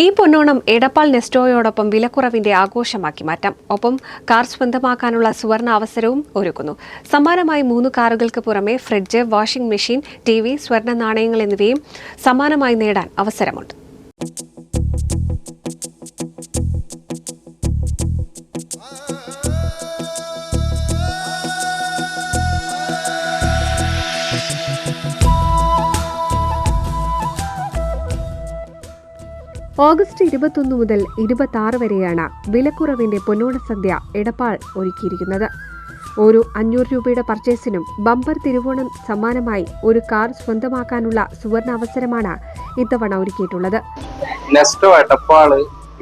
ഈ പൊന്നോണം എടപ്പാൾ നെസ്റ്റോയോടൊപ്പം വിലക്കുറവിന്റെ ആഘോഷമാക്കി മാറ്റാം. ഒപ്പം കാർ സ്വന്തമാക്കാനുള്ള സുവർണ അവസരവും ഒരുക്കുന്നു. സമ്മാനമായി 3 കാറുകൾക്ക് പുറമെ ഫ്രിഡ്ജ്, വാഷിംഗ് മെഷീൻ, TV, സ്വർണ്ണ നാണയങ്ങൾ എന്നിവയും സമ്മാനമായി നേടാൻ അവസരമുണ്ട്. ഓഗസ്റ്റ് 21 മുതൽ 26 വരെയാണ് വിലക്കുറവിന്റെ പൊന്നോണസദ്യ എടപ്പാൾ ഒരുക്കിയിരിക്കുന്നത്. ഒരു 500 രൂപയുടെ പർച്ചേസിനും ബമ്പർ തിരുവോണം സമ്മാനമായി ഒരു കാർ സ്വന്തമാക്കാനുള്ള സുവർണ അവസരമാണ് ഇത്തവണ ഒരുക്കിയിട്ടുള്ളത്. നെസ്റ്റോ എടപ്പാൾ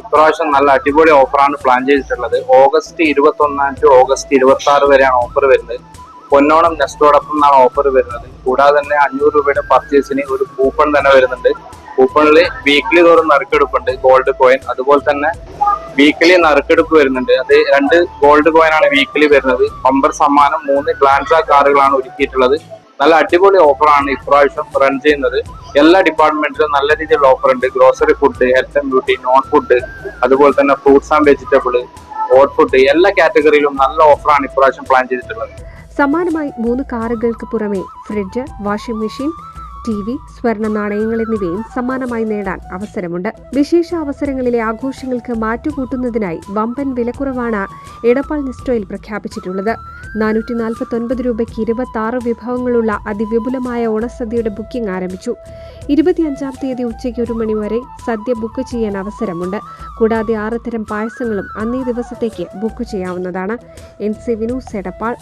ഇപ്രാവശ്യം നല്ല അടിപൊളി ഓഫറാണ് പ്ലാൻ ചെയ്തിട്ടുള്ളത്. ഓഗസ്റ്റ് 21 ടു ഓഗസ്റ്റ് 26 വരെയാണ് ഓഫർ വരുന്നത്. പൊന്നോണം നെസ്റ്റോടൊപ്പം എന്നാണ് ഓഫർ വരുന്നത്. കൂടാതെ തന്നെ 500 രൂപയുടെ പർച്ചേസിന് ഒരു കൂപ്പൺ തന്നെ വരുന്നുണ്ട്. കൂപ്പണിൽ വീക്കിലി തോറും നറുക്കെടുപ്പുണ്ട്, ഗോൾഡ് കോയിൻ. അതുപോലെ തന്നെ വീക്കിലി നറുക്കെടുപ്പ് വരുന്നുണ്ട്. അത് 2 ഗോൾഡ് കോയിൻ ആണ് വീക്കിലി വരുന്നത്. ബമ്പർ സമ്മാനം 3 ഗ്ലാൻസ കാറുകളാണ് ഒരുക്കിയിട്ടുള്ളത്. നല്ല അടിപൊളി ഓഫറാണ് ഇപ്രാവശ്യം റൺ ചെയ്യുന്നത്. എല്ലാ ഡിപ്പാർട്ട്മെന്റിലും നല്ല രീതിയിലുള്ള ഓഫർ ഉണ്ട്. Grocery food, health and beauty, non food, അതുപോലെ തന്നെ fruits and vegetable, hot food, എല്ലാ കാറ്റഗറിയിലും നല്ല ഓഫറാണ് ഇപ്രാവശ്യം പ്ലാൻ ചെയ്തിട്ടുള്ളത്. സമ്മാനമായി 3 കാറുകൾക്ക് പുറമെ ഫ്രിഡ്ജ്, വാഷിംഗ് മെഷീൻ, TV, സ്വർണ്ണ നാണയങ്ങൾ എന്നിവയും സമ്മാനമായി നേടാൻ അവസരമുണ്ട്. വിശേഷ അവസരങ്ങളിലെ ആഘോഷങ്ങൾക്ക് മാറ്റുകൂട്ടുന്നതിനായി വമ്പൻ വിലക്കുറവാണ് എടപ്പാൾ നെസ്റ്റോയിൽ പ്രഖ്യാപിച്ചിട്ടുള്ളത്. 449 രൂപയ്ക്ക് 26 വിഭവങ്ങളുള്ള അതിവിപുലമായ ഓണസദ്യയുടെ ബുക്കിംഗ് ആരംഭിച്ചു. 25-ാം തീയതി ഉച്ചയ്ക്ക് 1 മണി വരെ സദ്യ ബുക്ക് ചെയ്യാൻ അവസരമുണ്ട്. കൂടാതെ 6 തരം പായസങ്ങളും അന്നേ ദിവസത്തേക്ക് ബുക്ക് ചെയ്യാവുന്നതാണ്. NC വിനൂസ്, എടപ്പാൾ.